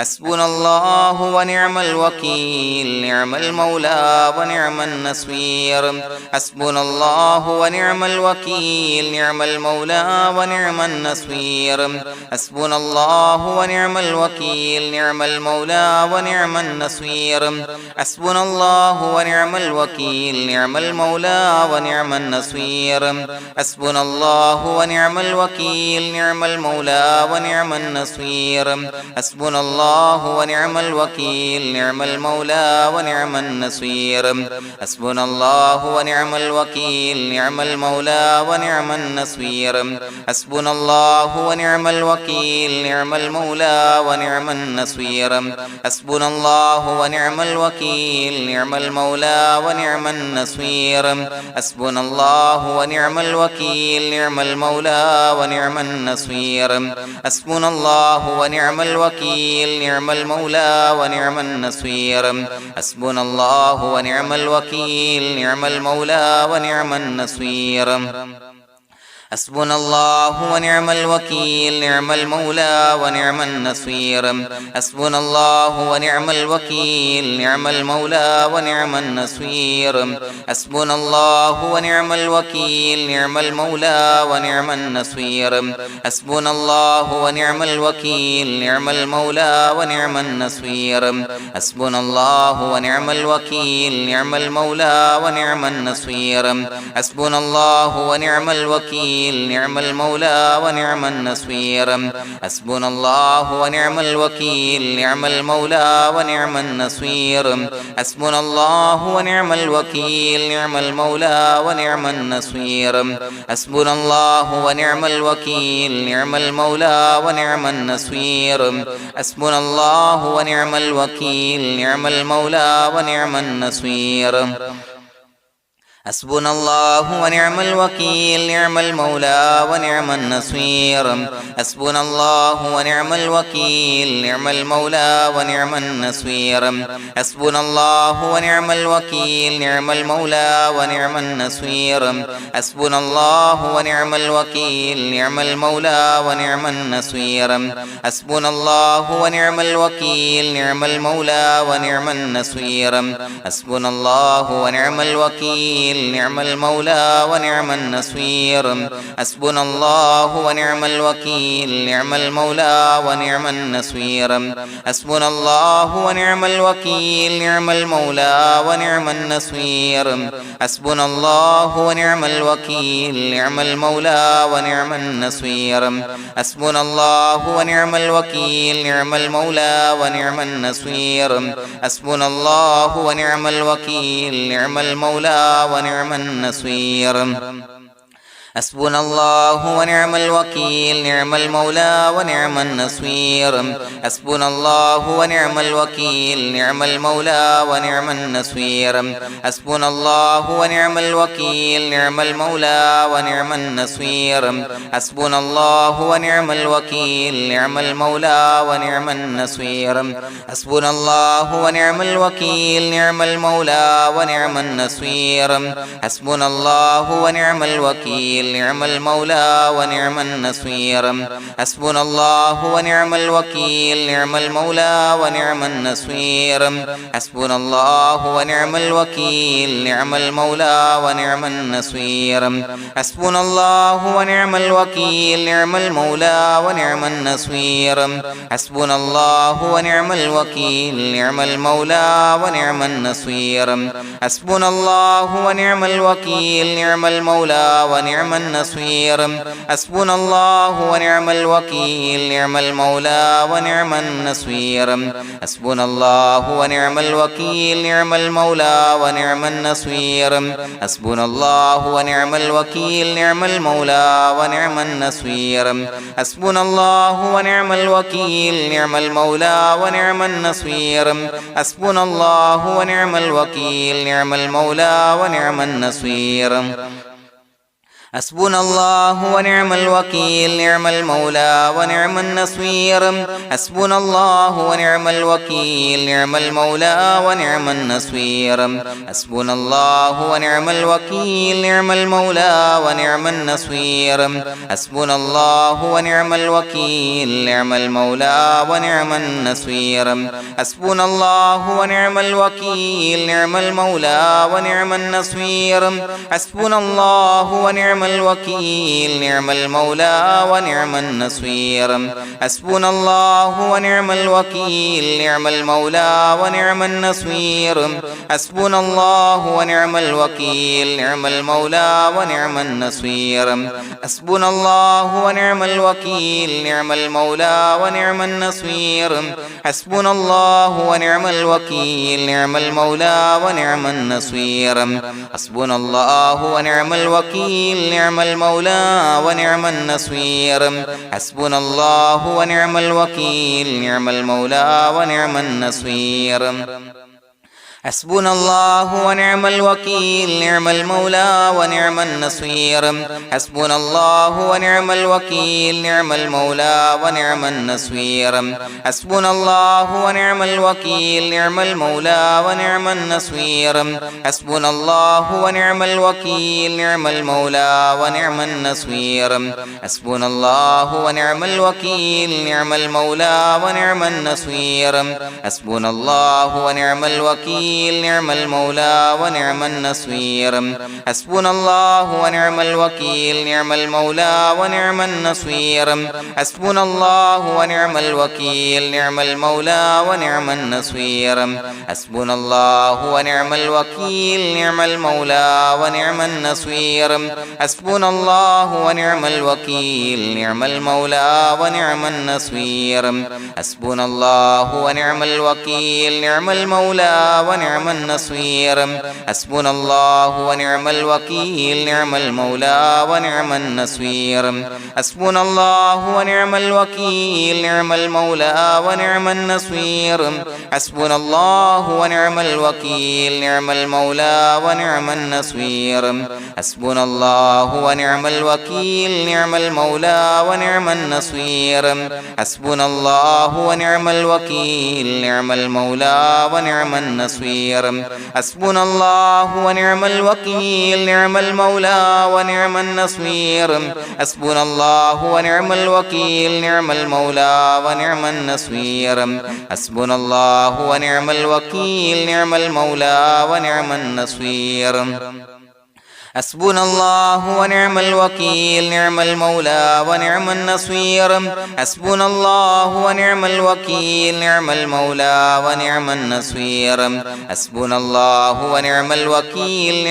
حسبنا الله ونعم الوكيل نعم المولى ونعم النصير حسبنا الله ونعم الوكيل نعم المولى ونعم النصير حسبنا الله ونعم الوكيل نعم المولى ونعم النصير حسبنا الله ونعم الوكيل نعم المولى ونعم النصير حسبنا الله ونعم الوكيل نعم المولى ونعم النصير حسبنا الله ونعم الوكيل نعم المولى ونعم النصير حسبنا الله ونعم الوكيل نعم المولى ونعم النصير حسبنا الله ونعم الوكيل نعم المولى ونعم النصير حسبنا الله ونعم الوكيل نعم المولى ونعم النصير حسبنا الله ونعم الوكيل نعم المولى ونعم النصير حسبنا الله ونعم الوكيل نعم المولى ونعم النصير حسبنا الله ونعم الوكيل نعم المولى ونعم النصير حسبنا الله ونعم الوكيل نعم المولى ونعم النصير حسبنا الله ونعم الوكيل نعم المولى ونعم النصير حسبنا الله ونعم الوكيل نعم المولى ونعم النصير حسبنا الله ونعم الوكيل نعم المولى ونعم النصير حسبنا الله ونعم الوكيل نعم المولى ونعم النصير حسبنا الله ونعم الوكيل نعم المولى ونعم النصير حسبنا الله ونعم الوكيل نعم المولى ونعم النصير حسبنا الله ونعم الوكيل نعم المولى ونعم النصير حسبنا الله ونعم الوكيل نعم المولى ونعم النصير حسبنا الله ونعم الوكيل نعم المولى ونعم النصير حسبنا الله ونعم الوكيل نعم المولى ونعم النصير حسبنا الله ونعم الوكيل نعم المولى ونعم النصير حسبنا الله ونعم الوكيل نعم المولى ونعم النصير حسبنا الله ونعم الوكيل نعم المولى ونعم النصير حسبنا الله ونعم الوكيل نعم المولى ونعم النصير حسبنا الله ونعم الوكيل نعم المولى ونعم النصير حسبنا الله ونعم الوكيل نعم المولى ونعم النصير حسبنا الله ونعم الوكيل نعم المولى ونعم النصير حسبنا الله ونعم الوكيل نعم المولى ونعم النصير حسبنا الله ونعم الوكيل نعم المولى ونعم النصير حسبنا الله ونعم الوكيل نعم المولى ونعم النصير حسبنا الله ونعم الوكيل نعم المولى ونعم النصير حسبنا الله ونعم الوكيل نعم المولى ونعم النصير حسبنا الله ونعم الوكيل نعم المولى ونعم النصير حسبنا الله ونعم الوكيل نعم المولى ونعم النصير حسبنا الله ونعم الوكيل نعم المولى ونعم النصير حسبنا الله ونعم الوكيل نعم المولى ونعم النصير حسبنا الله ونعم الوكيل نعم المولى ونعم النصير حسبنا الله ونعم الوكيل نعم المولى ونعم النصير حسبنا الله ونعم الوكيل نعم المولى ونعم النصير حسبنا الله ونعم الوكيل نعم المولى ونعم النصير حسبنا الله ونعم الوكيل نعم المولى ونعم النصير حسبنا الله ونعم الوكيل نعم المولى ونعم النصير حسبنا الله ونعم الوكيل نعم المولى ونعم النصير حسبنا الله ونعم الوكيل نعم المولى ونعم النصير حسبنا الله ونعم الوكيل نعم المولى ونعم النصير حسبنا الله ونعم الوكيل نعم المولى ونعم النصير حسبنا الله ونعم الوكيل نعم المولى ونعم النصير حسبنا الله ونعم الوكيل نعم المولى ونعم النصير حسبنا الله ونعم الوكيل نعم المولى ونعم النصير حسبنا الله ونعم الوكيل نعم المولى ونعم النصير حسبنا الله ونعم الوكيل نعم المولى ونعم النصير حسبنا الله ونعم الوكيل نعم المولى ونعم النصير حسبنا الله ونعم الوكيل نعم المولى ونعم النصير حسبنا الله ونعم الوكيل نعم المولى ونعم النصير حسبنا الله ونعم الوكيل نعم المولى ونعم النصير حسبنا الله ونعم الوكيل نعم المولى ونعم النصير حسبنا الله ونعم الوكيل نعم المولى ونعم النصير حسبنا الله ونعم الوكيل نعم المولى ونعم النصير حسبنا الله ونعم الوكيل نعم المولى ونعم النصير حسبنا الله ونعم الوكيل نعم المولى ونعم النصير حسبنا الله ونعم الوكيل نعم المولى ونعم النصير حسبنا الله ونعم الوكيل نعم المولى ونعم النصير حسبنا الله ونعم الوكيل نعم المولى ونعم النصير حسبنا الله ونعم الوكيل نعم المولى ونعم النصير حسبنا الله ونعم الوكيل نعم المولى ونعم النصير حسبنا الله ونعم الوكيل نعم المولى ونعم النصير حسبنا الله ونعم الوكيل نعم المولى ونعم النصير حسبنا الله ونعم الوكيل نعم المولى ونعم النصير حسبنا الله ونعم الوكيل نعم المولى ونعم النصير حسبنا الله ونعم الوكيل نعم المولى ونعم النصير حسبنا الله ونعم الوكيل نعم المولى ونعم النصير حسبنا الله ونعم الوكيل نعم المولى ونعم النصير حسبنا الله ونعم الوكيل نعم المولى ونعم النصير حسبنا الله ونعم الوكيل نعم المولى ونعم النصير حسبنا الله ونعم الوكيل نعم المولى ونعم النصير حسبنا الله ونعم الوكيل نعم المولى ونعم النصير حسبنا الله ونعم الوكيل نعم المولى ونعم النصير حسبنا الله ونعم الوكيل نعم المولى ونعم النصير حسبنا الله ونعم الوكيل نعم المولى ونعم النصير حسبنا الله ونعم الوكيل نعم المولى ونعم النصير حسبنا الله ونعم الوكيل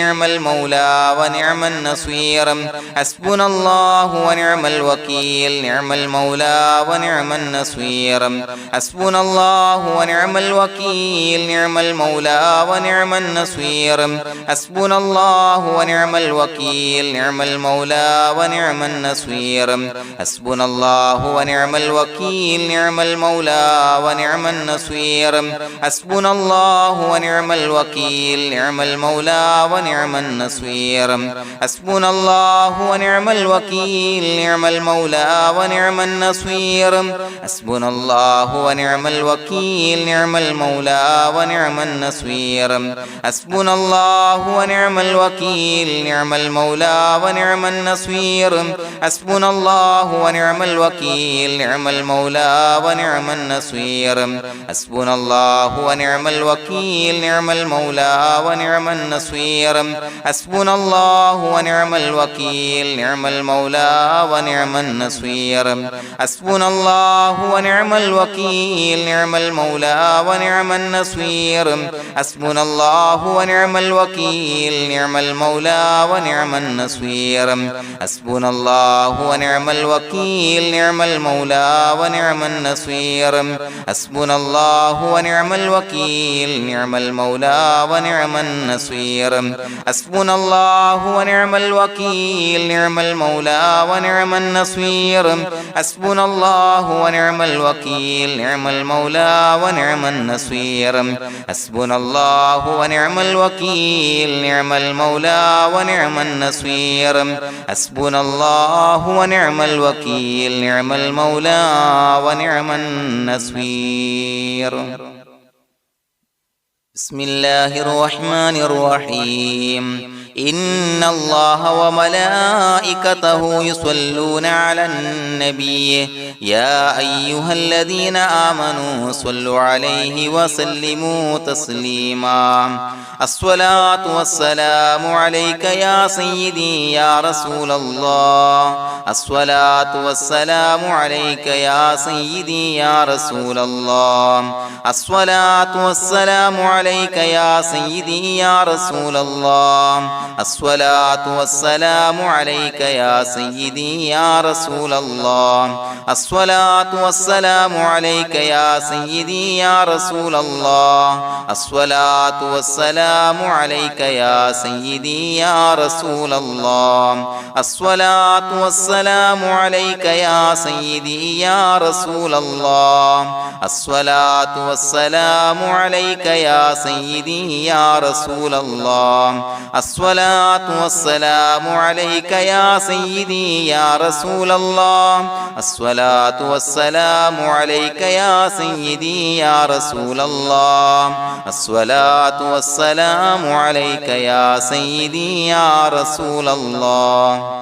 نعم المولى ونعم النصير حسبنا الله ونعم الوكيل نعم المولى ونعم النصير حسبنا الله ونعم الوكيل نعم المولى ونعم النصير حسبنا الله ونعم الوكيل نعم المولى ونعم النصير حسبنا الله ونعم الوكيل نعم المولى ونعم النصير حسبنا الله ونعم الوكيل نعم المولى ونعم النصير حسبنا الله ونعم الوكيل نعم المولى ونعم النصير حسبنا الله ونعم الوكيل نعم المولى ونعم النصير حسبنا الله ونعم الوكيل نعم المولى ونعم النصير حسبنا الله ونعم الوكيل نعم المولى ونعم النصير حسبنا الله ونعم الوكيل نعم المولى ونعم النصير حسبنا الله ونعم الوكيل نعم المولى ونعم النصير حسبنا الله ونعم الوكيل نعم المولى ونعم النصير حسبنا الله ونعم الوكيل نعم المولى ونعم النصير حسبنا الله ونعم الوكيل نعم المولى ونعم النصير حسبنا الله ونعم الوكيل نعم المولى ونعم النصير حسبنا الله ونعم الوكيل نعم المولى ونعم النصير حسبنا الله ونعم الوكيل نعم المولى ونعم النصير حسبنا الله ونعم الوكيل نعم المولى ونعم النصير بسم الله الرحمن الرحيم إن الله وملائكته يصلون على النبي يا أيها الذين آمنوا صلوا عليه وسلموا تسليما الصلاة والسلام عليك يا سيدي يا رسول الله الصلاة والسلام عليك يا سيدي يا رسول الله الصلاة والسلام عليك يا سيدي يا رسول الله الصلاة والسلام عليك يا سيدي يا رسول الله الصلاة والسلام عليك يا سيدي يا رسول الله الصلاة والسلام عليك يا سيدي يا رسول الله الصلاة والسلام عليك يا سيدي يا رسول الله الصلاة والسلام عليك يا سيدي يا رسول الله الصلاة والسلام عليك يا سيدي يا رسول الله الصلاة والسلام عليك يا سيدي يا رسول الله الصلاة والسلام عليك يا سيدي يا رسول الله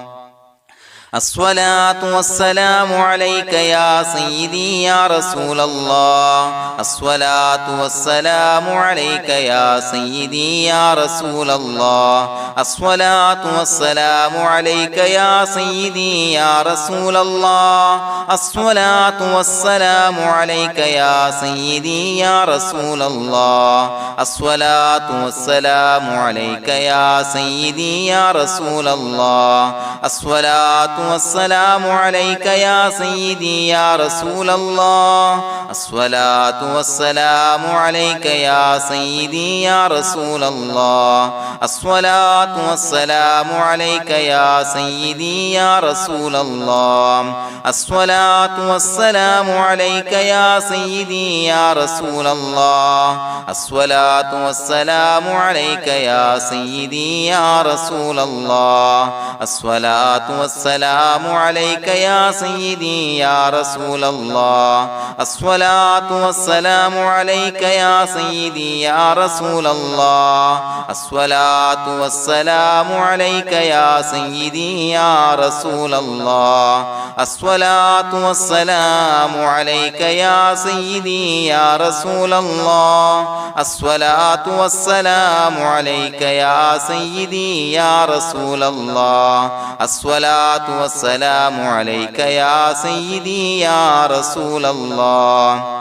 الصلاة والسلام عليك يا سيدي يا رسول الله الصلاة والسلام عليك يا سيدي يا رسول الله الصلاة والسلام عليك يا سيدي يا رسول الله الصلاة والسلام عليك يا سيدي يا رسول الله الصلاة والسلام عليك يا سيدي يا رسول الله الصلاة والسلام عليك يا سيدي يا رسول الله الصلاة والسلام عليك يا سيدي يا رسول الله الصلاة والسلام عليك يا سيدي يا رسول الله الصلاة والسلام عليك يا سيدي يا رسول الله الصلاة والسلام عليك يا سيدي يا رسول الله الصلاة والسلام عليك يا سيدي يا رسول الله الصلاة والسلام عليك يا سيدي يا رسول الله الصلاة والسلام عليك يا سيدي يا رسول الله الصلاة والسلام عليك يا سيدي يا رسول الله الصلاة والسلام عليك يا سيدي يا رسول الله الصلاة والسلام عليك يا سيدي يا رسول الله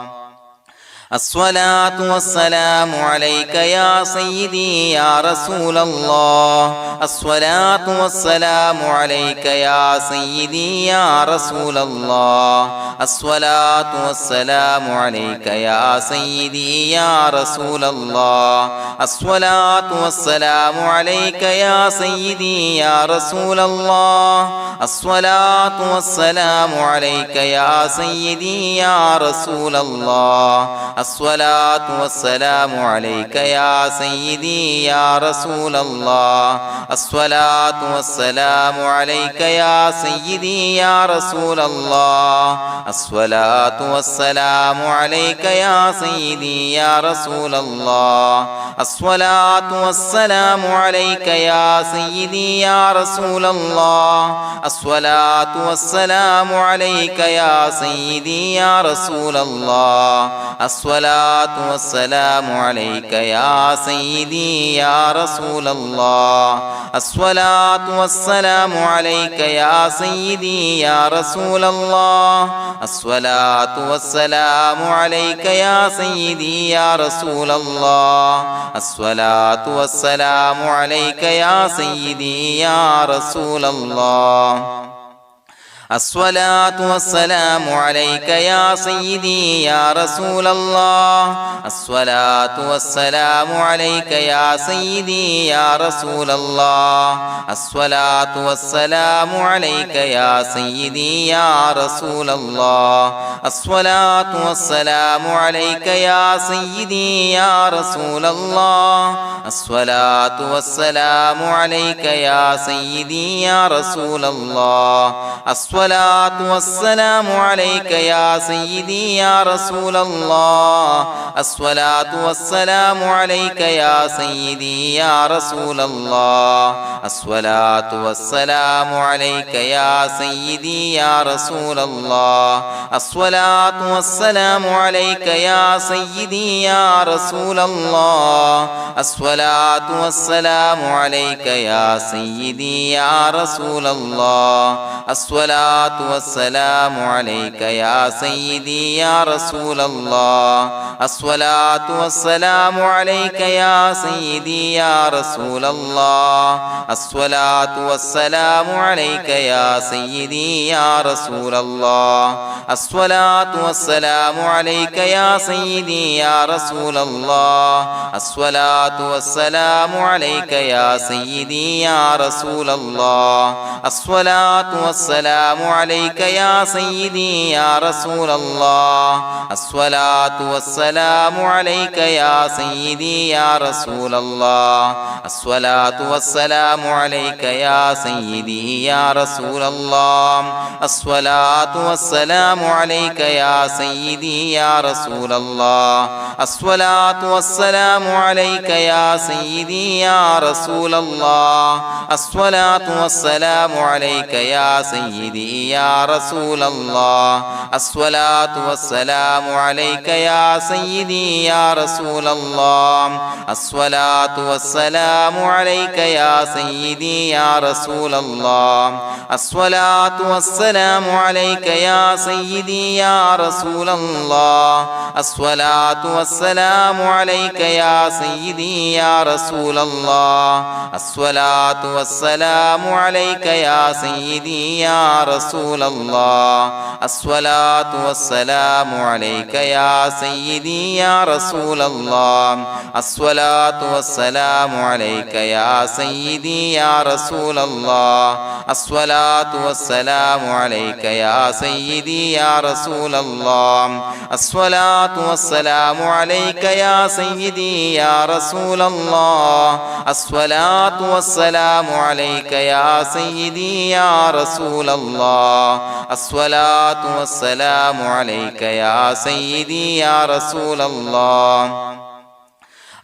الصلاة والسلام عليك يا سيدي يا رسول الله الصلاة والسلام عليك يا سيدي يا رسول الله الصلاة والسلام عليك يا سيدي يا رسول الله الصلاة والسلام عليك يا سيدي يا رسول الله الصلاة والسلام عليك يا سيدي يا رسول الله الصلاة والسلام عليك يا سيدي يا رسول الله الصلاة والسلام عليك يا سيدي يا رسول الله الصلاة والسلام عليك يا سيدي يا رسول الله الصلاة والسلام عليك يا سيدي يا رسول الله الصلاة والسلام عليك يا سيدي يا رسول الله الصلاة والسلام عليك يا سيدي يا رسول الله الصلاة والسلام عليك يا سيدي يا رسول الله الصلاة والسلام عليك يا سيدي يا رسول الله الصلاة والسلام عليك يا سيدي يا رسول الله الصلاة والسلام عليك يا سيدي يا رسول الله الصلاة والسلام عليك يا سيدي يا رسول الله الصلاة والسلام عليك يا سيدي يا رسول الله الصلاة والسلام عليك يا سيدي يا رسول الله الصلاة والسلام عليك يا سيدي يا رسول الله الصلاة والسلام عليك يا سيدي يا رسول الله الصلاة والسلام عليك يا سيدي يا رسول الله الصلاة والسلام عليك يا سيدي يا رسول الله الصلاة والسلام عليك يا سيدي يا رسول الله الصلاة والسلام عليك يا سيدي يا رسول الله الصلاة والسلام عليك يا سيدي يا رسول الله الصلاة والسلام عليك يا سيدي يا رسول الله الصلاة والسلام عليك يا سيدي يا رسول الله الصلاة والسلام عليك يا سيدي يا رسول الله الصلاة والسلام عليك يا سيدي يا رسول الله الصلاة والسلام عليك يا سيدي يا رسول الله الصلاة والسلام عليك يا سيدي يا رسول الله الصلاة والسلام عليك يا سيدي يا رسول الله الصلاة والسلام عليك يا سيدي يا رسول الله الصلاة والسلام عليك يا سيدي يا رسول الله الصلاة والسلام عليك يا سيدي يا رسول الله الصلاة والسلام عليك يا سيدي يا رسول الله الصلاة والسلام عليك يا سيدي يا رسول الله الصلاة والسلام عليك يا سيدي يا رسول الله الصلاة والسلام عليك يا سيدي يا رسول الله الصلاة والسلام عليك يا سيدي يا رسول الله الصلاة والسلام عليك يا سيدي يا رسول الله الصلاة والسلام عليك يا سيدي يا رسول الله الصلاة والسلام عليك يا سيدي يا رسول الله الصلاة والسلام عليك يا سيدي يا رسول الله الصلاة والسلام عليك يا سيدي يا رسول الله الصلاة والسلام عليك يا سيدي يا رسول الله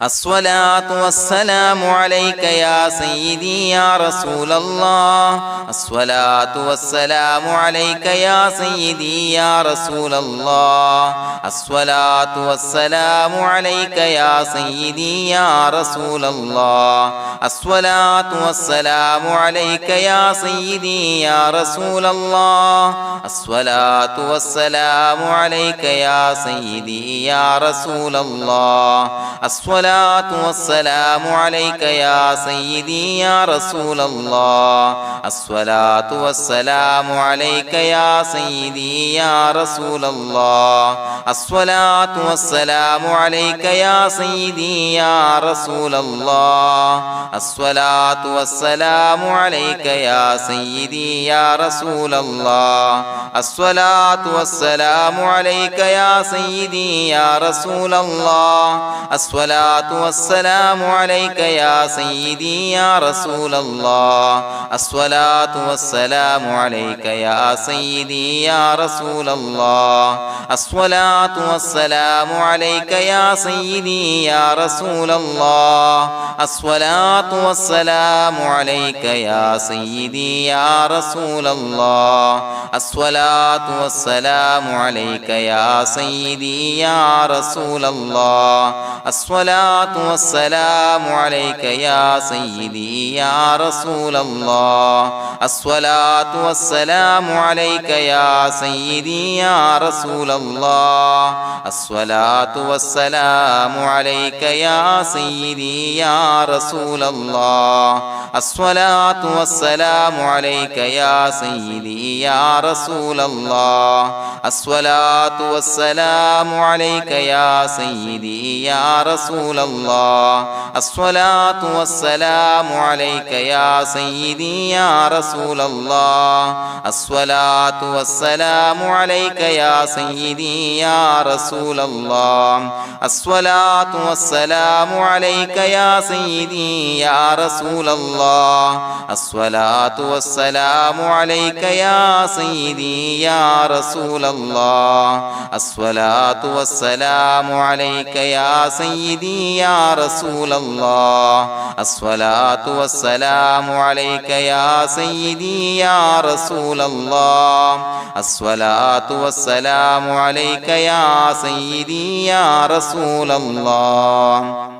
الصلاة والسلام عليك يا سيدي يا رسول الله الصلاة والسلام عليك يا سيدي يا رسول الله الصلاة والسلام عليك يا سيدي يا رسول الله الصلاة والسلام عليك يا سيدي يا رسول الله الصلاة والسلام عليك يا سيدي يا رسول الله الصلاة والسلام عليك يا سيدي يا رسول الله الصلاة والسلام عليك يا سيدي يا رسول الله الصلاة والسلام عليك يا سيدي يا رسول الله الصلاة والسلام عليك يا سيدي يا رسول الله الصلاة والسلام عليك يا سيدي يا رسول الله الصلاة والسلام عليك يا سيدي يا رسول الله الصلاة والسلام عليك يا سيدي يا رسول الله الصلاة والسلام عليك يا سيدي يا رسول الله الصلاة والسلام عليك يا سيدي يا رسول الله الصلاة والسلام عليك يا سيدي يا رسول الله الصلاة الصلاة والسلام عليك يا سيدي يا رسول الله الصلاة والسلام عليك يا سيدي يا رسول الله الصلاة والسلام عليك يا سيدي يا رسول الله الصلاة والسلام عليك يا سيدي يا رسول الله الصلاة والسلام عليك يا سيدي يا رسول الله الصلاة والسلام عليك يا سيدي يا رسول الله الصلاة والسلام عليك يا سيدي يا رسول الله الصلاة والسلام عليك يا سيدي يا رسول الله الصلاة والسلام عليك يا سيدي يا رسول الله الصلاة والسلام عليك يا سيدي يا رسول الله الصلاة والسلام عليك يا سيدي يا رسول الله الصلاة والسلام عليك يا سيدي يا رسول الله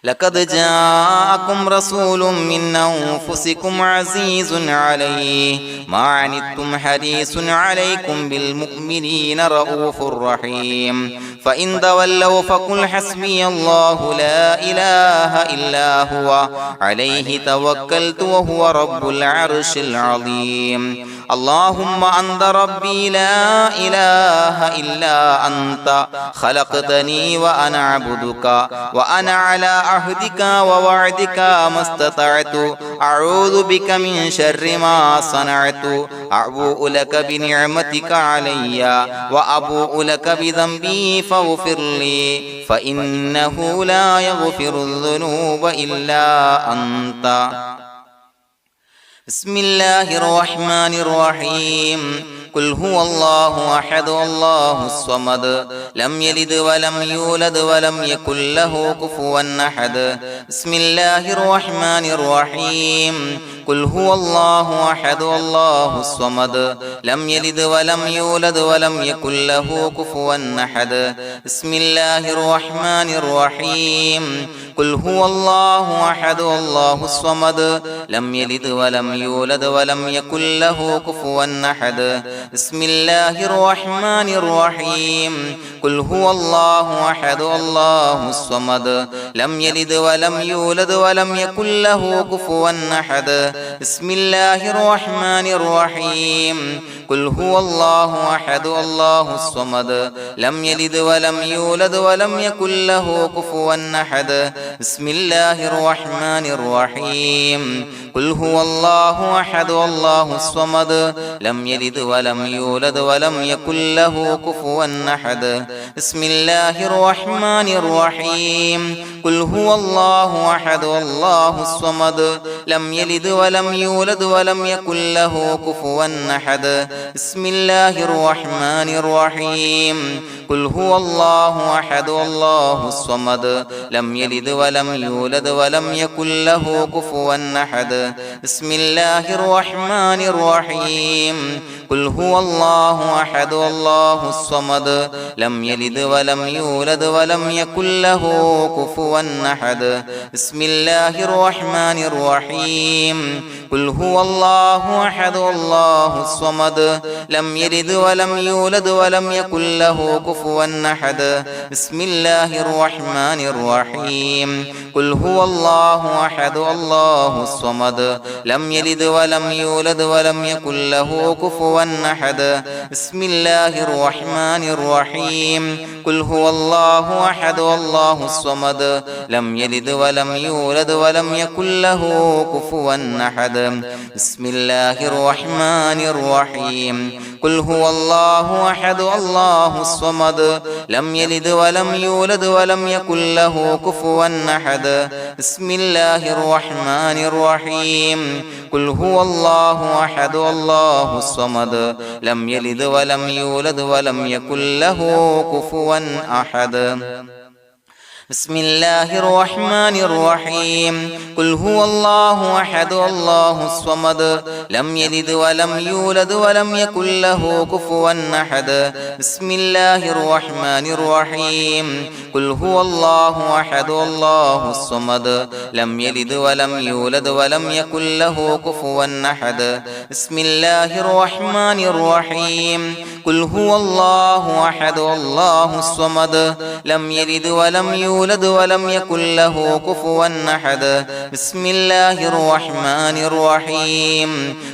لقد جاءكم رسول من أنفسكم عزيز عليه ما عنتم حريص عليكم بالمؤمنين رؤوف رحيم فإن تولوا فقل حسبي الله لا إله إلا هو عليه توكلت وهو رب العرش العظيم اللهم أنت ربي لا إله إلا أنت خلقتني وأنا عبدك وأنا على عهدك ووعدك ما استطعت أعوذ بك من شر ما صنعت أبوء لك بنعمتك علي وأبوء لك بذنبي فاغفر لي فإنه لا يغفر الذنوب إلا أنت بسم الله الرحمن الرحيم قل هو الله أحد الله الصمد لم يلد ولم يولد ولم يكن له كفوا أحد بسم الله الرحمن الرحيم قل هو الله أحد الله الصمد لم يلد ولم يولد ولم يكن له كفوا أحد بسم الله الرحمن الرحيم قل هو الله أحد الله الصمد لم يلد ولم يولد ولم يكن له كفوا أحد بسم الله الرحمن الرحيم قل هو الله أحد الله الصمد لم يلد ولم يولد ولم يكن له كفوا أحد بسم الله الرحمن الرحيم قل هو الله أحد الله الصمد لم يلد ولم يولد ولم يكن له كفوا أحد بسم الله الرحمن الرحيم قل هو الله أحد الله الصمد لم يلد ولم يولد ولم يكن له كفوا أحد بسم الله الرحمن الرحيم قل هو الله أحد الله الصمد لم يلد ولم يولد ولم يكن له كفوا أحد بسم الله الرحمن الرحيم قل هو الله أحد الله الصمد لم يلد ولم يولد ولم يكن له كفوا أحد بسم الله الرحمن الرحيم قل هو الله أحد الله الصمد لم يلد ولم يولد ولم يكن له كفوا أحد بسم الله الرحمن الرحيم قل هو الله أحد الله الصمد لم يلد ولم يولد ولم يكن له كفوا أحد بسم الله الرحمن الرحيم قل هو الله أحد الله الصمد لم يلد ولم يولد ولم يكن له كفوا أحد بسم الله الرحمن الرحيم قل هو الله أحد الله الصمد لم يلد ولم يولد ولم يكن له كفوا أحد بسم الله الرحمن الرحيم قل هو الله أحد الله الصمد لم يلد ولم يولد ولم يكن له كفوا أحد بسم الله الرحمن الرحيم قل هو الله أحد الله الصمد لم يلد ولم يولد ولم يكن له كفوا أحد بسم الله الرحمن الرحيم قل هو الله أحد الله الصمد لم يلد ولم يولد ولم يكن له كفوا أحد بسم الله الرحمن الرحيم قل هو الله أحد الله الصمد لم يلد ولم يولد ولم يكن له كفوا أحد بسم الله الرحمن الرحيم قل هو الله أحد الله الصمد لم يلد ولم يولد ولم يكن له كفوا أحد بسم الله الرحمن الرحيم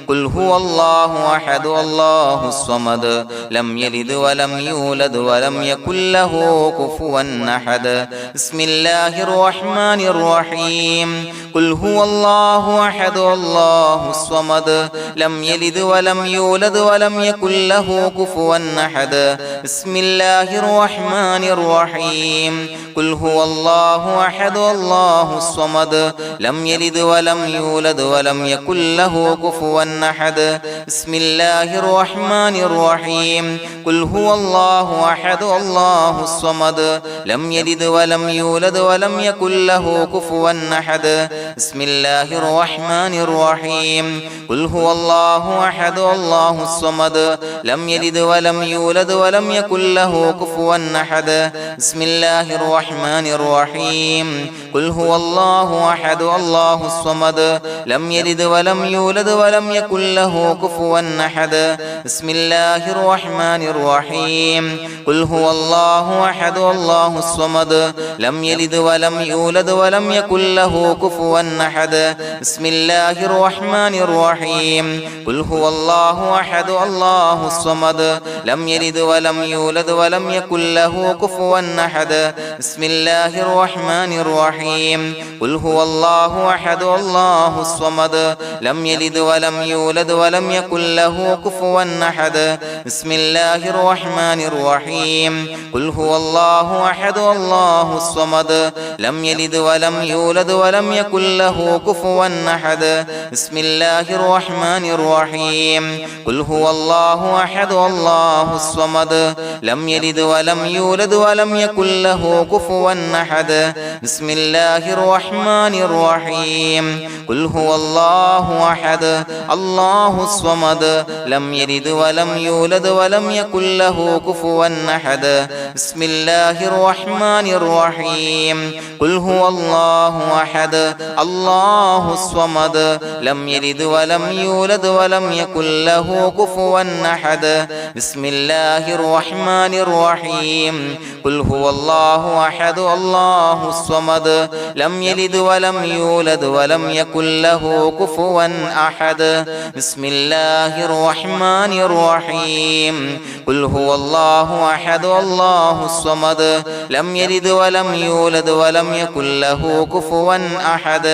قل هو الله أحد الله الصمد لم يلد ولم يولد ولم يكن له كفوا أحد بسم الله الرحمن الرحيم قل هو الله أحد الله الصمد لم يلد ولم يولد ولم يكن له كفوا أحد بسم الله الرحمن الرحيم قل هو الله أحد الله الصمد لم يلد ولم يولد ولم يكن له كفوا أحد بسم الله الرحمن الرحيم قل هو الله أحد الله الصمد لم يلد ولم يولد ولم يكن له كفوا أحد بسم الله الرحمن الرحيم قل هو الله أحد الله الصمد لم يلد ولم يولد ولم يكن له كفوا أحد بسم الله الرحمن الرحيم قل هو الله أحد الله الصمد لم يلد ولم يولد ولم يكن له كفوا أحد بسم الله الرحمن الرحيم قل هو الله أحد الله الصمد لم يلد ولم يولد ولم يكن له كفوا أحد بسم الله الرحمن الرحيم قل هو الله أحد الله الصمد لم يلد ولم يولد ولم يكن له كفوا أحد بسم الله الرحمن الرحيم قل هو الله أحد الله الصمد لم يلد ولم يولد ولم يكن له كفوا أحد بسم الله الرحمن الرحيم قل هو الله أحد الله الصمد لم يلد ولم يولد ولم يكن له كفوا أحد بسم الله الرحمن الرحيم قل هو الله أحد الله الصمد لم يلد ولم يولد ولم يكن له كفوا أحد بسم الله الرحمن الرحيم قل هو الله أحد الله الصمد لم يلد ولم يولد ولم يكن له كفوا أحد بسم الله الرحمن الرحيم قل هو الله أحد الله الصمد لم يلد ولم يولد ولم يكن له كفوا أحد بسم الله الرحمن الرحيم قل هو الله أحد الله الصمد لم يلد ولم يولد ولم يكن له كفوا أحد بسم الله الرحمن الرحيم قل هو الله أحد الله الصمد لم يلد ولم يولد ولم يكن له كفوا أحد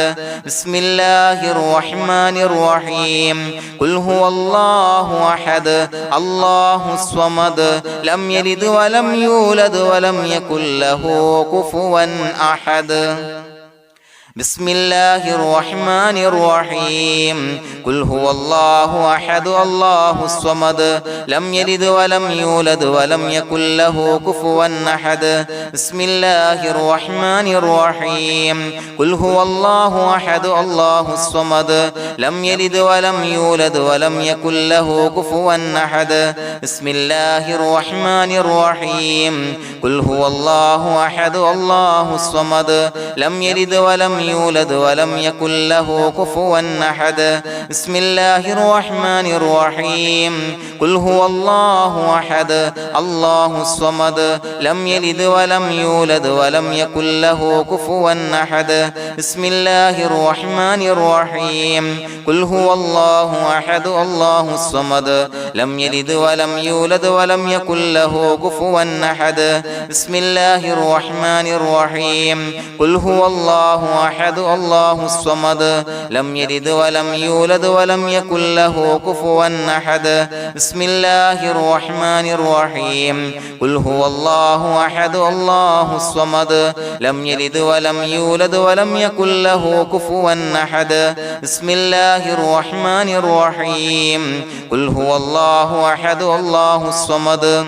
بسم الله الرحمن الرحيم قل هو الله أحد الله الصمد لم يلد ولم يولد ولم يكن له كفوا أحد بسم الله الرحمن الرحيم قل هو الله أحد الله الصمد لم يلد ولم يولد ولم يكن له كفوا أحد بسم الله الرحمن الرحيم قل هو الله أحد الله الصمد لم يلد ولم يولد ولم يكن له كفوا أحد بسم الله الرحمن الرحيم قل هو الله أحد الله الصمد لم يلد ولم يولد ولم يكن له كفوا أحد بسم الله الرحمن الرحيم قل هو الله أحد الله الصمد لم يلد ولم يولد ولم يكن له كفوا أحد بسم الله الرحمن الرحيم قل هو الله أحد الله الصمد لم يلد ولم يولد ولم يكن له كفوا أحد بسم الله الرحمن الرحيم قل هو الله أحد الله الصمد لم يلد ولم يولد ولم يكن له كفوا أحد بسم الله الرحمن الرحيم قل هو الله أحد الله الصمد لم يلد ولم يولد ولم يكن له كفوا أحد بسم الله الرحمن الرحيم قل هو الله أحد الله الصمد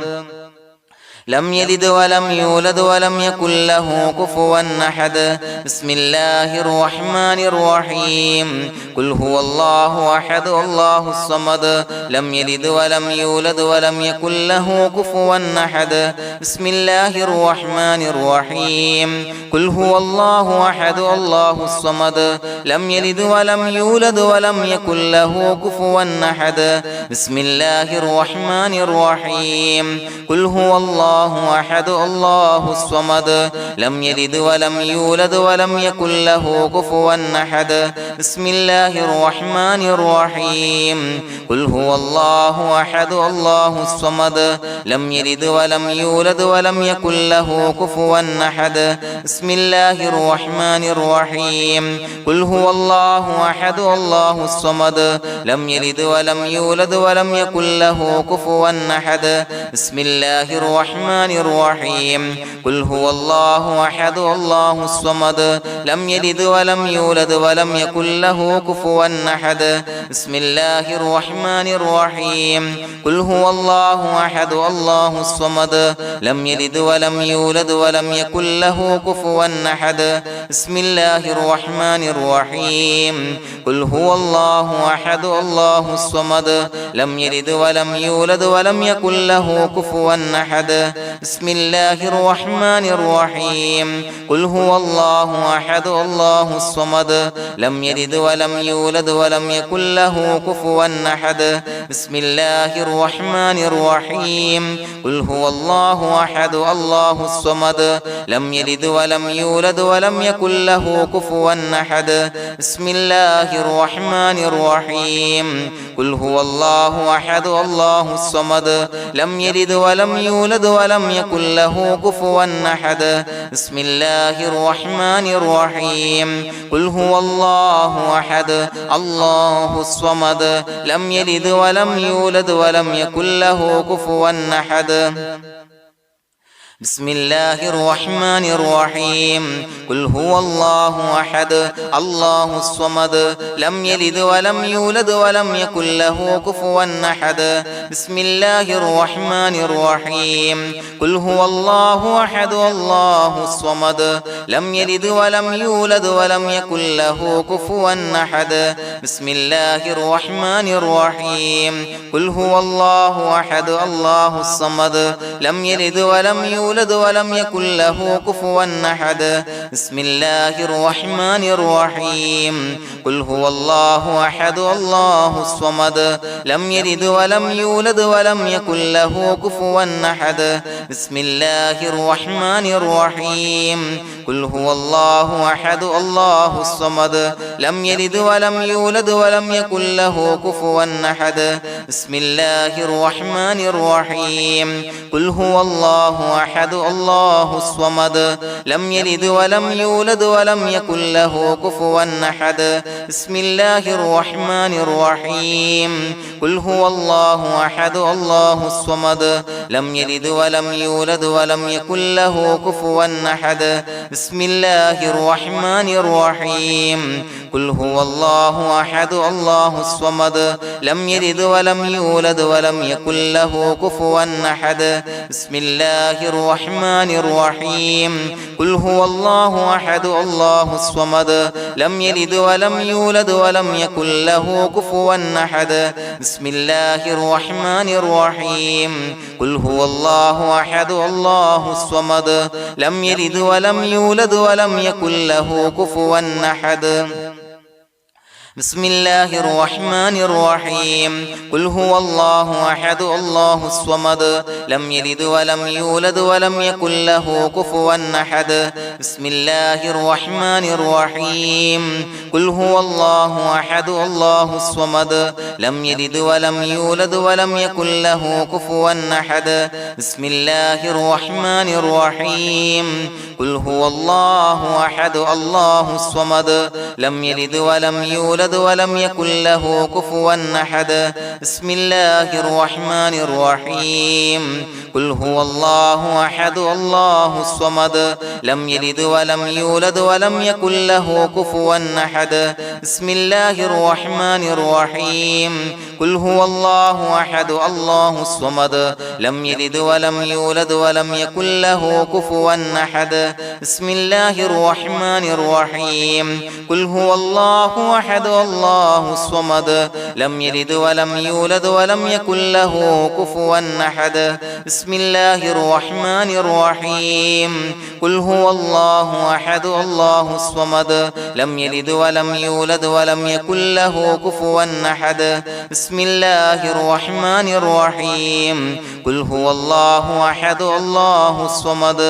لم يلد ولم يولد ولم يكن له كفوا أحد. بسم الله الرحمن الرحيم. قل هو الله أحد الله الصمد لم يلد ولم يولد ولم يكن له كفوا أحد. بسم الله الرحمن الرحيم. قل هو الله أحد الله الصمد لم يلد ولم يولد ولم يكن له كفوا أحد. بسم الله الرحمن الرحيم. قل هو الله أحد الله الصمد لم يلد ولم يولد ولم يكن له كفوا أحد. بسم الله الرحمن الرحيم. قل هو الله أحد الله الصمد لم يلد ولم يولد ولم يكن له كفوا أحد. بسم الله الرحمن الرحيم. قل هو الله أحد الله الصمد لم يلد ولم يولد ولم يكن له كفوا أحد. بسم الله الرحمن الرحيم. قل هو الله أحد الله الصمد لم يلد ولم يولد ولم يكن له كفوا أحد. بسم الله الرحمن الرحيم. قل هو الله أحد الله الصمد لم يلد ولم يولد ولم يكن له كفوا أحد. بسم الله الرحمن الرحيم. قل هو الله أحد الله الصمد لم يلد ولم يولد ولم يكن له كفوا أحد. بسم الله الرحمن الرحيم. قل هو الله أحد الله الصمد لم يلد ولم يولد ولم يكن له كفوا أحد. بسم الله الرحمن الرحيم. قل هو الله أحد الله الصمد لم يلد ولم يولد ولم يكن له كفوا أحد. بسم الله الرحمن الرحيم. قل هو الله أحد الله الصمد لم يلد ولم يولد ولم يكن له كفوا أحد. بسم الله الرحمن الرحيم. قل هو الله أحد الله الصمد لم يلد ولم يولد ولم يكن له كفوا أحد. بسم الله الرحمن الرحيم. قل هو الله أحد الله الصمد لم يلد ولم يولد ولم يكن له كفوا أحد. بسم الله الرحمن الرحيم. قل هو الله أحد الله الصمد لم يلد ولم يولد ولم يكن له كفوا أحد. بسم الله الرحمن الرحيم. قل هو الله أحد الله الصمد لم يلد ولم يولد ولم يكن له كفوا أحد. بسم الله الرحمن الرحيم. قل هو الله أحد الله الصمد لم يلد ولم يولد ولم يكن له كفوا أحد. بسم الله الرحمن الرحيم. قل هو الله أحد الله الصمد لم يلد ولم يولد ولم يكن له كفوا أحد. بسم الله الرحمن الرحيم. قل هو الله أحد الله الصمد لم يلد ولم يولد ولم يكن له كفوا أحد. بسم الله الرحمن الرحيم. قل هو الله أحد الله الصمد لم يلد ولم يولد ولم يكن له كفوا أحد. بسم الله الرحمن الرحيم. قل هو الله أحد الله الصمد لم يلد ولم يولد ولم يكن له كفوا أحد. بسم الله الرحمن الرحيم. قل هو الله أحد الله الصمد لم يلد ولم يولد ولم يكن له كفوا أحد. بسم الله الرحمن الرحيم. قل هو الله أحد الله الصمد لم يلد ولم يولد ولم يكن له كفوا أحد. بسم الله الرحمن الرحيم. قل هو الله أحد الله الصمد لم يلد ولم يولد ولم يكن له كفوا أحد. بسم الله الرحمن الرحيم. قل هو الله أحد الله الصمد لم يلد ولم يولد ولم يكن له كفوا أحد. بسم الله الرحمن الرحيم. قل هو الله أحد الله الصمد لم يلد ولم يولد يولد ولم يكن له كفوا أحد بسم الله الرحمن الرحيم قل هو الله أحد الله الصمد لم يلد ولم يولد ولم يكن له كفوا أحد بسم الله الرحمن الرحيم قل هو الله أحد الله الصمد لم يلد ولم يولد ولم يكن له كفوا أحد بسم الله الرحمن الرحيم قل هو الله أحد الله الصمد لم يلد ولم يولد ولم يكن له كفوا أحد بسم الله الرحمن الرحيم قل هو الله أحد الله الصمد لم يلد ولم يولد ولم يكن له كفوا أحد بسم الله الرحمن الرحيم قل هو الله أحد الله الصمد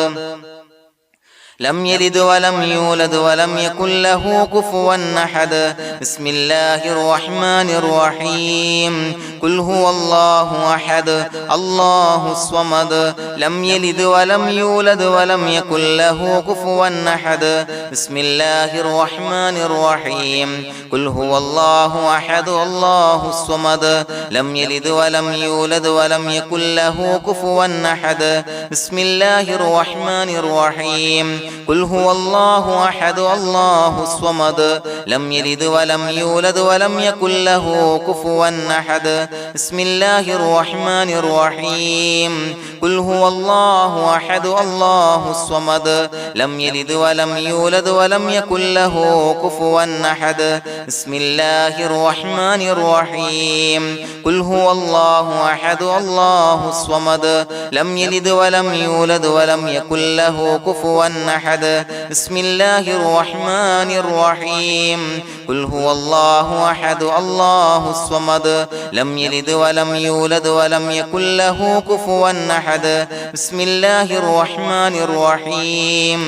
لم يلد ولم يولد ولم يكن له كفوا أحد بسم الله الرحمن الرحيم قل هو الله أحد الله الصمد لم يلد ولم يولد ولم يكن له كفوا أحد بسم الله الرحمن الرحيم قل هو الله أحد الله الصمد لم يلد ولم يولد ولم يكن له كفوا أحد بسم الله الرحمن الرحيم قل هو الله أحد الله الصمد لم يلد ولم يولد ولم يكن له كفوا أحد بسم الله الرحمن الرحيم قل هو الله أحد الله الصمد لم يلد ولم يولد ولم يكن له كفوا أحد بسم الله الرحمن الرحيم قل هو الله أحد الله الصمد لم يلد ولم يولد ولم يكن له كفوا أحد بسم الله الرحمن الرحيم قل هو الله أحد الله الصمد لم يلد ولم يولد ولم يكن له كفوا أحد بسم الله الرحمن الرحيم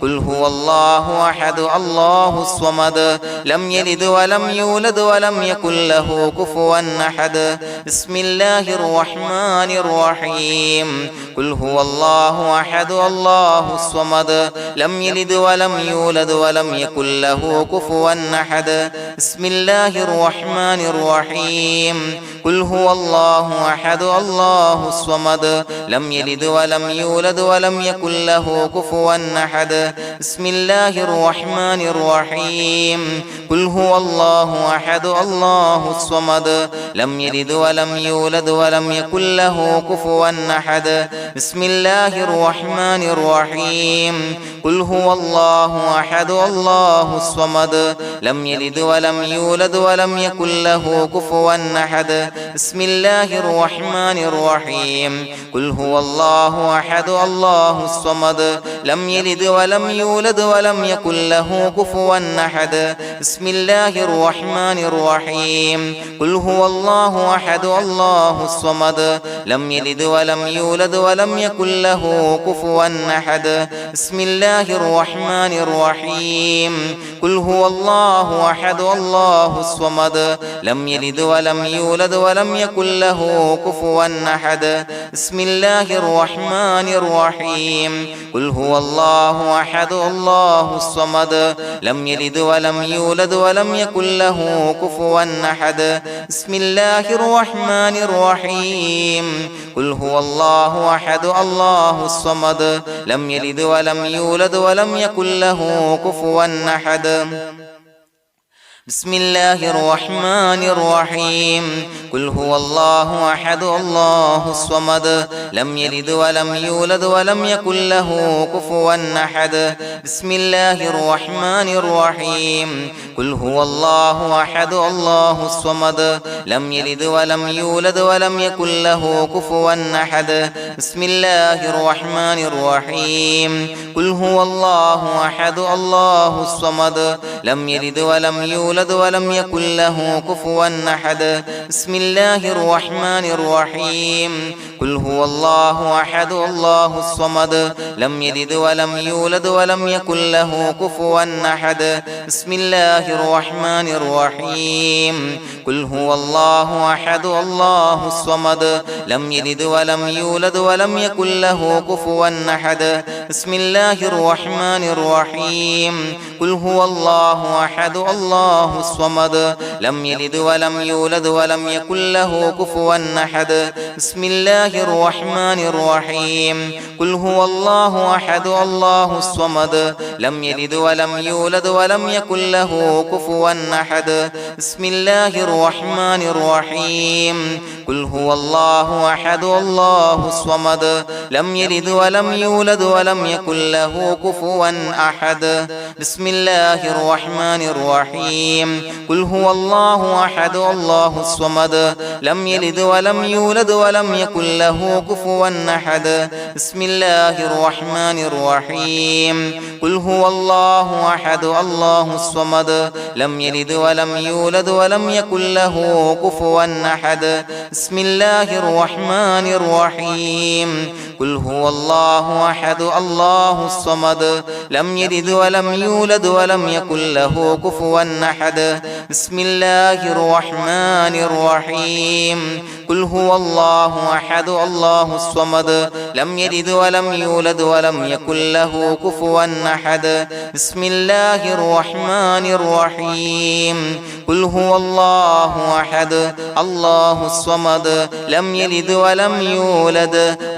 قل هو الله أحد الله الصمد لم يلد ولم يولد ولم يكن له كفوا أحد بسم الله الرحمن الرحيم قل هو الله أحد الله الصمد لم يلد ولم يولد ولم يكن له كفوا أحد بسم الله الرحمن الرحيم قل هو الله أحد الله الصمد لم يلد ولم يولد ولم يكن له كفوا أحد بسم الله الرحمن الرحيم قل هو الله أحد الله الصمد لم يلد ولم يولد ولم يكن له كفوا أحد بسم الله الرحمن الرحيم قل هو الله أحد الله الصمد لم يلد ولم يولد ولم يكن له كفوا أحد بسم الله الرحمن الرحيم قل هو الله أحد الله الصمد لم يلد ولم يولد ولم يكن له كفوا أحد بسم الله الرحمن الرحيم قل هو الله أحد الله الصمد لم يلد ولم يولد ولم يكن له كفوا أحد بسم الله الرحمن الرحيم قل هو الله أحد الله الصمد لم يلد ولم يولد ولم يكن له كفوا أحد بسم الله الرحمن الرحيم قل هو الله أحد الله الصمد لم يلد ولم يولد ولم يكن له كفوا أحد بسم الله الرحمن الرحيم قل هو الله أحد الله الصمد لم يلد ولم يولد ولم يكن له كفوا أحد بسم الله الرحمن الرحيم قل هو الله أحد الله الصمد لم يلد ولم يولد ولم يكن له كفوا أحد بسم الله الرحمن الرحيم قل هو الله أحد الله الصمد لم يلد ولم يولد ولم يكن له كفوا أحد بسم الله الرحمن الرحيم قل هو الله أحد الله الصمد لم يلد ولم يولد ولم يكن له كفوا أحد بسم الله الرحمن الرحيم قل هو الله أحد الله الصمد لم يلد ولم يولد ولم يكن له كفوا أحد بسم الله الرحمن الرحيم قل هو الله أحد الله الصمد لم يلد ولم يولد ولم يكن له كفوا أحد بسم الله الرحمن الرحيم قل هو الله الله أحد الله الصمد لم يلد ولم يولد ولم يكن له كفوا أحد بسم الله الرحمن الرحيم قل هو الله أحد الله الصمد لم يلد ولم يولد ولم يكن له كفوا أحد بسم الله الرحمن الرحيم قل هو الله أحد الله الصمد لم يلد ولم يولد ولم يكن له كفوا أحد بسم الله الرحمن الرحيم قل هو الله أحد الله الصمد لم يلد ولم يولد ولم يكن له كفوا أحد بسم الله الرحمن الرحيم قل هو الله أحد الله الصمد لم يلد ولم يولد ولم يكن له كفوا أحد بسم الله الرحمن الرحيم قل هو الله أحد الله الصمد لم يلد ولم يولد ولم يكن له كفوا أحد بسم الله الرحمن الرحيم قل هو الله أحد الله الصمد لم يلد ولم يولد ولم يكن له كفوا أحد بسم الله الرحمن الرحيم قل هو الله أحد الله الصمد لم يلد ولم يولد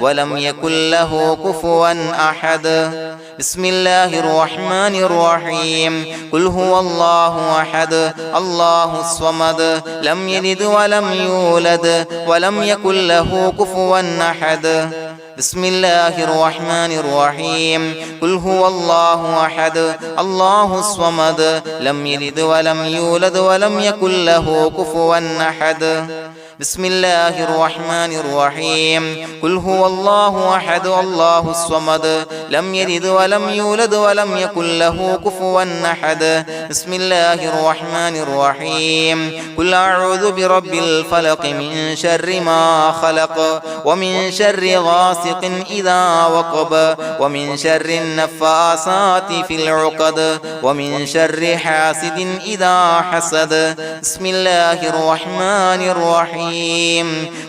ولم يكن له كفوا أحد بسم الله الرحمن الرحيم قل هو الله أحد الله الصمد لم يلد ولم يولد ولم يكن له كفوا أحد بسم الله الرحمن الرحيم قل هو الله أحد الله الصمد لم يلد ولم يولد ولم يكن له كفوا أحد بسم الله الرحمن الرحيم قل هو الله أحد الله الصمد لم يلد ولم يولد ولم يكن له كفوا أحد بسم الله الرحمن الرحيم قل أعوذ برب الفلق من شر ما خلق ومن شر غاسق إذا وقب ومن شر النفاثات في العقد ومن شر حاسد إذا حسد بسم الله الرحمن الرحيم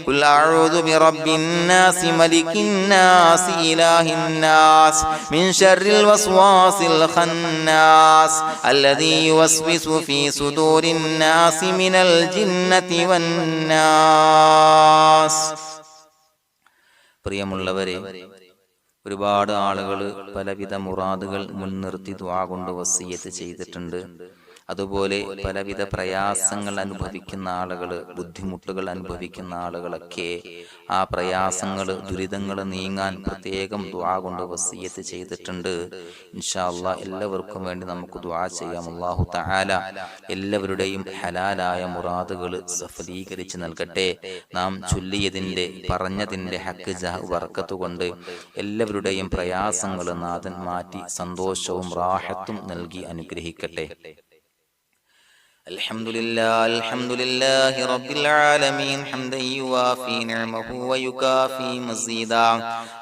قل أعوذ برب الناس ملك الناس إله الناس من شر الوسواس الخناس الذي يوسوس في صدور الناس من الجنة والناس. പ്രിയമുള്ളവരെ, ഒരുപാട് ആളുകൾ പലവിധ മുറാദുകൾ മുൻനിർത്തി ദുആ കൊണ്ട് വസിയ്യത്ത് ചെയ്തിട്ടുണ്ട്. അതുപോലെ പലവിധ പ്രയാസങ്ങൾ അനുഭവിക്കുന്ന ആളുകൾ, ബുദ്ധിമുട്ടുകൾ അനുഭവിക്കുന്ന ആളുകളൊക്കെ ആ പ്രയാസങ്ങൾ, ദുരിതങ്ങൾ നീങ്ങാൻ പ്രത്യേകം ദുആ കൊണ്ട് വസിയ്യത്ത് ചെയ്തിട്ടുണ്ട്. ഇൻഷാ അല്ലാഹ് എല്ലാവർക്കും വേണ്ടി നമുക്ക് ദുആ ചെയ്യാം. അല്ലാഹു തആല എല്ലാവരുടെയും ഹലാലായ മുറാദുകൾ സഫലീകരിച്ച് നൽകട്ടെ. നാം ചൊല്ലിയതിൻ്റെ, പറഞ്ഞതിൻ്റെ ഹക്ക് ജാഹ് ബർക്കത്ത് കൊണ്ട് എല്ലാവരുടെയും പ്രയാസങ്ങൾ നാഥൻ മാറ്റി സന്തോഷവും റാഹത്തും നൽകി അനുഗ്രഹിക്കട്ടെ. الحمد لله رب العالمين حمدا يوافي نعمه ويكافي مزيدا.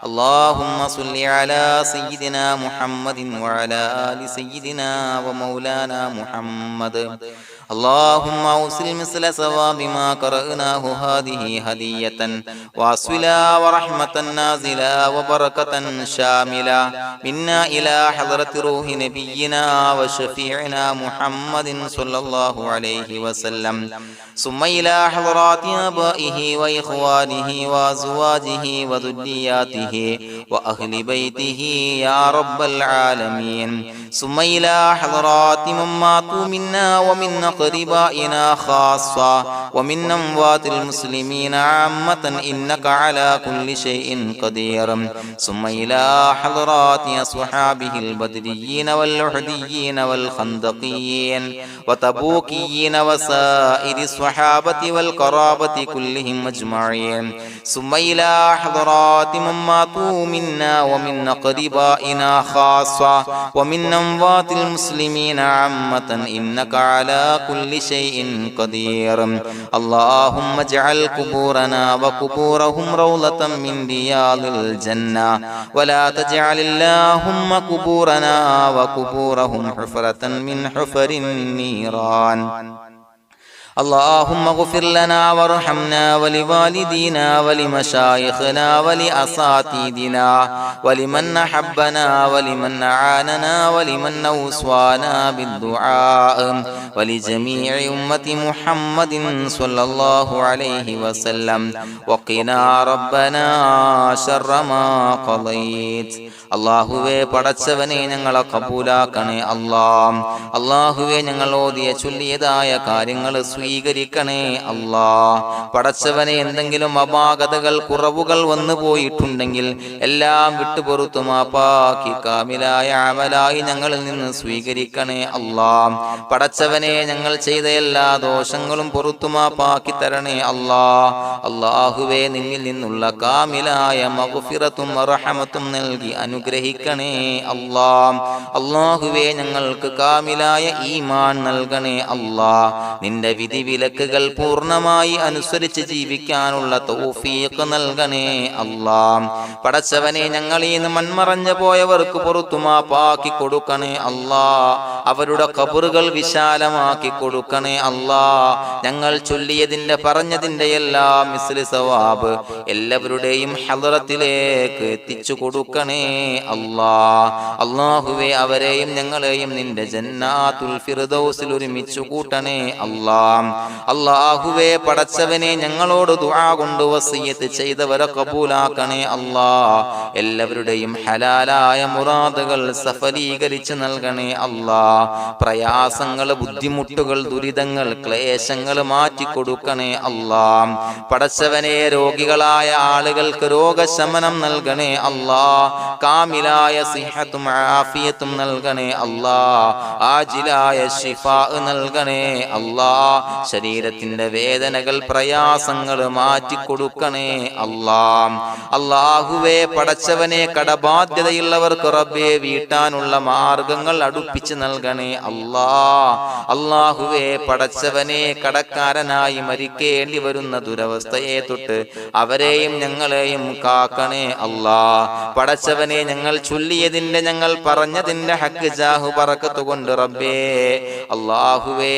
اللهم صل على سيدنا محمد وعلى آل سيدنا ومولانا محمد. اللهم أوصل مثل ثواب ما قرأناه هذه هدية واصلا ورحمة نازلا وبركة شاملة منا إلى حضرة روح نبينا وشفيعنا محمد صلى الله عليه وسلم، ثم إلى حضرات آبائه وإخوانه وأزواجه وذرياته وأهل بيته يا رب العالمين، ثم إلى حضرات من ماتوا منا ومن أقربائنا خاصة ومن أموات المسلمين عامة إنك على كل شيء قدير، ثم إلى حضرات أصحابه البدريين والأحديين والخندقيين وتبوكيين وسائر الصحابة والقرابة كلهم أجمعين، ثم إلى حضرات من ماتوا منا ومن أقربائنا خاصة ومن أموات المسلمين عامة إنك على كل شيء قدير. اللهم اجعل قبورنا وقبورهم روضة من رياض الجنة، ولا تجعل اللهم قبورنا وقبورهم حفرة من حفر النيران. اللهم اغفر لنا وارحمنا ولوالدينا ولمشايخنا ولأساتذتنا ولمن أحبنا ولمن أعاننا ولمن أوصانا بالدعاء ولجميع أمة محمد صلى الله عليه وسلم وقنا ربنا شر ما قضيت. അള്ളാഹുവേ പടച്ചവനെ ഞങ്ങളെ കബൂലാക്കണേ അല്ലാഹ്. അള്ളാഹുവേ ഞങ്ങൾ ഓതിയ ചൊല്ലിയതായ കാര്യങ്ങൾ സ്വീകരിക്കണേ അല്ലാഹ്. പടച്ചവനെ എന്തെങ്കിലും അപാകതകൾ കുറവുകൾ വന്നു പോയിട്ടുണ്ടെങ്കിൽ എല്ലാം വിട്ടുപുറത്തു മാപ്പാക്കി കാമിലായ അമലായി ഞങ്ങളിൽ നിന്ന് സ്വീകരിക്കണേ അല്ലാഹ്. പടച്ചവനെ ഞങ്ങൾ ചെയ്ത എല്ലാ ദോഷങ്ങളും പുറത്തു മാപ്പാക്കി തരണേ അല്ലാഹ്. അള്ളാഹുവേ നിന്നിൽ നിന്നുള്ള കാമിലായ മഗ്ഫിറത്തും റഹമത്തും നൽകി അനുഗ്രഹിക്കണേ അല്ലാഹ്. അല്ലാഹുവേ ഞങ്ങൾക്ക് കാമിലായ ഈമാൻ നൽകണേ അല്ലാഹ്. നിന്റെ വിധി വിലക്കുകൾ പൂർണ്ണമായി അനുസരിച്ച് ജീവിക്കാനുള്ള തൗഫീഖ് നൽകണേ അല്ലാഹ്. പടച്ചവനെ ഞങ്ങളിൽ നിന്ന് മൺമറഞ്ഞു പോയവർക്ക് പുറത്തു മാപ്പാക്കി കൊടുക്കണേ അല്ലാഹ്. അവരുടെ ഖബറുകൾ വിശാലമാക്കി കൊടുക്കണേ അല്ലാഹ്. ഞങ്ങൾ ചൊല്ലിയതിന്റെ പറഞ്ഞതിന്റെ എല്ലാം മിസ്ലി സവാബ് എല്ലാവരുടെയും ഹളറത്തിലേക്ക് എത്തിച്ചു കൊടുക്കണേ അല്ലാഹ്. അല്ലാഹുവേ അവരെയും ഞങ്ങളെയും നിന്റെ ജന്നാത്തുൽ ഫിർദൗസിൽ ഒരുമിച്ചു കൂട്ടണേ അല്ലാഹ്. അല്ലാഹുവേ പടച്ചവനെ ഞങ്ങളോട് ദുആ കൊണ്ട് വസിയത്ത് ചെയ്തവരെ കബൂലാക്കണേ അല്ലാഹ്. എല്ലാവരുടെയും ഹലാലായ മുറാദുകൾ സഫലീകരിച്ച് നൽകണേ അല്ലാഹ്. പ്രയാസങ്ങൾ, ബുദ്ധിമുട്ടുകൾ, ദുരിതങ്ങൾ, ക്ലേശങ്ങൾ മാറ്റിക്കൊടുക്കണേ അല്ലാഹ്. പടച്ചവനെ രോഗികളായ ആളുകൾക്ക് രോഗശമനം നൽകണേ അല്ലാഹ്. കാമിലായ സിഹത്തും ആഫിയത്തും നൽകണേ അല്ലാഹ്. ആജിലായ ശിഫാ നൽകണേ അല്ലാഹ്. ശരീരത്തിന്റെ വേദനകൾ, പ്രയാസങ്ങൾ മാറ്റിക്കൊടുക്കണേ അല്ലാഹ്. അല്ലാഹുവേ പടച്ചവനെ കടബാധ്യതയുള്ളവർക്ക് റബ്ബേ വീട്ടാനുള്ള മാർഗങ്ങൾ അടുപ്പിച്ച് നൽകണേ അല്ലാഹ്. അല്ലാഹുവേ പടച്ചവനെ കടക്കാരനായി മരിക്കേണ്ടി വരുന്ന ദുരവസ്ഥയെ തൊട്ട് അവരെയും ഞങ്ങളെയും കാക്കണേ അല്ലാഹ്. പടച്ചവനെ ഞങ്ങൾ ചൊല്ലിയതിന്റെ, ഞങ്ങൾ പറഞ്ഞതിന്റെ ഹക്ക് ജാഹു ബറക്കത്ത് കൊണ്ട് റബ്ബേ അല്ലാഹുവേ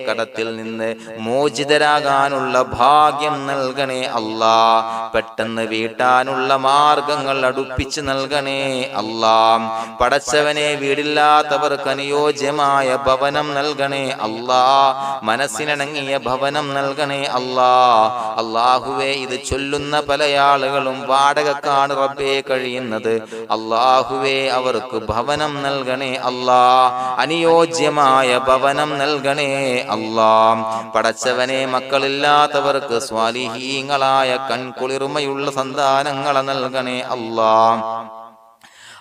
കടത്തിൽ നിന്ന് മോചിതരാകാനുള്ള ഭാഗ്യം നൽകണേ അല്ലാഹ്. പെട്ടെന്ന് വീട്ടാനുള്ള മാർഗങ്ങൾ അടുപ്പിച്ച് നൽകണേ അല്ലാഹ്. പടച്ചവനെ വീടില്ലാത്തവർക്ക് അനുയോജ്യമായ ഭവനം നൽകണേ അല്ലാഹ്. മനസ്സിനിണങ്ങിയ ഭവനം നൽകണേ അല്ലാഹ്. അല്ലാഹുവേ ഇത് ചൊല്ലുന്ന പല ആളുകളും വാടകക്കാണ് റബ്ബേ കഴിയുന്നത്. അല്ലാഹുവേ അവർക്ക് ഭവനം നൽകണേ അല്ലാഹ്. അനുയോജ്യമായ ഭവനം നൽകണേ അല്ലാഹ്. പടച്ചവനെ മക്കളില്ലാത്തവർക്ക് സ്വാലിഹീങ്ങളായ കൺകുളിർമയുള്ള സന്താനങ്ങളെ നൽകണേ അല്ലാഹ്.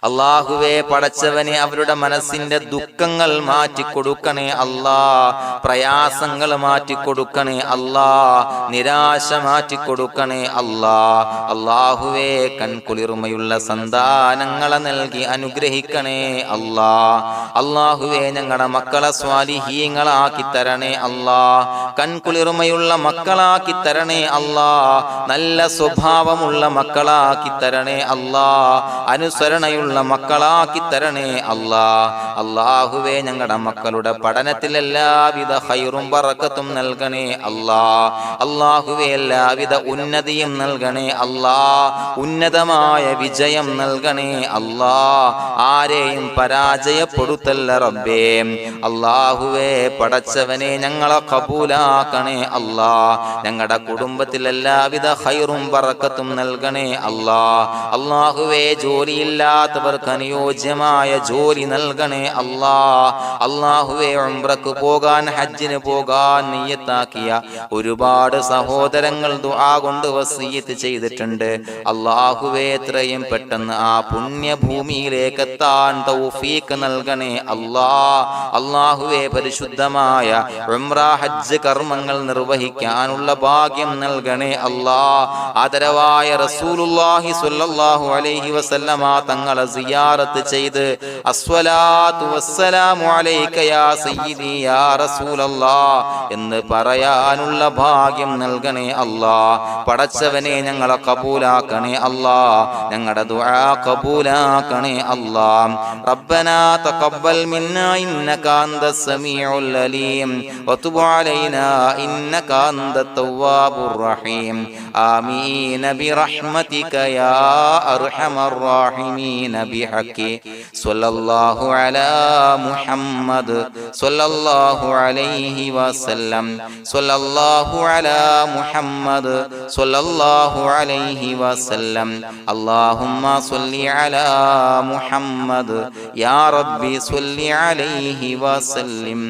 അല്ലാഹുവേ പടച്ചവനെ അവരുടെ മനസ്സിന്റെ ദുഃഖങ്ങൾ മാറ്റിക്കൊടുക്കണേ അല്ലാഹ്. പ്രയാസങ്ങൾ മാറ്റിക്കൊടുക്കണേ അല്ലാഹ്. നിരാശ മാറ്റിക്കൊടുക്കണേ അല്ലാഹ്. അല്ലാഹുവേ കൺകുളിർമയുള്ള സന്താനങ്ങളെ നൽകി അനുഗ്രഹിക്കണേ അല്ലാഹ്. അല്ലാഹുവേ ഞങ്ങളുടെ മക്കളെ സ്വാലിഹീങ്ങളാക്കി തരണേ അല്ലാഹ്. കൺകുളിർമയുള്ള മക്കളാക്കി തരണേ അല്ലാഹ്. നല്ല സ്വഭാവമുള്ള മക്കളാക്കി തരണേ അല്ലാഹ്. അനുസരണയുള്ള മക്കളാക്കി തരണേ അല്ലാഹ്. അല്ലാഹുവേ ഞങ്ങളുടെ മക്കളുടെ പഠനത്തിൽ എല്ലാവിധ ഖൈറും ബറക്കത്തും നൽകണേ അല്ലാഹ്. അല്ലാഹുവേ എല്ലാവിധ ഉന്നതിയും നൽകണേ അല്ലാഹ്. ഉന്നതമായ വിജയം നൽകണേ അല്ലാഹ്. ആരെയും പരാജയപ്പെടുത്തല്ല റബ്ബേ. അല്ലാഹുവേ പടച്ചവനെ ഞങ്ങളെ കബൂലാക്കണേ അല്ലാഹ്. ഞങ്ങളുടെ കുടുംബത്തിൽ എല്ലാവിധ ഖൈറും ബറക്കത്തും നൽകണേ അല്ലാഹ്. അല്ലാഹുവേ ജോലിയില്ലാത്ത അനുയോജ്യമായ ജോലി നൽകണേ അല്ലാഹ്. അല്ലാഹുവേ ഉംറക്ക് പോകാൻ, ഹജ്ജിന് പോകാൻ നിയ്യത്താക്കിയ ഒരുപാട് സഹോദരങ്ങൾ ദുആ കൊണ്ട് വസിയത്ത് ചെയ്തിട്ടുണ്ട്. അല്ലാഹുവേ എത്രയും പെട്ടെന്ന് ആ പുണ്യഭൂമിയിലേക്ക് എത്താൻ തൗഫീഖ് നൽകണേ അല്ലാഹ്. അല്ലാഹുവേ പരിശുദ്ധമായ ഉംറ ഹജ്ജ് കർമ്മങ്ങൾ നിർവഹിക്കാനുള്ള ഭാഗ്യം നൽകണേ അല്ലാഹ്. ആദരവായ റസൂലുള്ളാഹി സ്വല്ലല്ലാഹു അലൈഹി വസല്ലമ തങ്ങളെ സിയാറത്ത് ചെയ്ത് അസ്സലാത്തു വസ്സലാമു അലൈക യാ സയ്യിദി യാ റസൂലല്ലാഹ് എന്ന് പറയാനുള്ള ഭാഗ്യം നൽകണേ അല്ലാ. പടച്ചവനെ ഞങ്ങളെ കബൂലാക്കണേ അല്ലാ, ഞങ്ങളുടെ ദുആ കബൂലാക്കണേ അല്ലാ. റബ്ബനാ തഖബ്ബൽ മിന്നാ ഇന്നക അന്തസ് സമീഉൽ അലീം വതുബ് അലൈനാ ഇന്നക അന്തത് തവ്വാബുർ റഹീം. ആമീൻ ബിറഹ്മതിക യാ അർഹമർ റഹീമീൻ ബിഹഖി സ്വല്ലല്ലാഹു അലാ മുഹമ്മദ് സ്വല്ലല്ലാഹു അലൈഹി വസല്ലം സ്വല്ലല്ലാഹു അലാ മുഹമ്മദ് സ്വല്ലല്ലാഹു അലൈഹി വസല്ലം. അല്ലാഹുമ്മ സ്വല്ലി അലാ മുഹമ്മദ് യാ റബ്ബി സ്വല്ലി അലൈഹി വസല്ലം.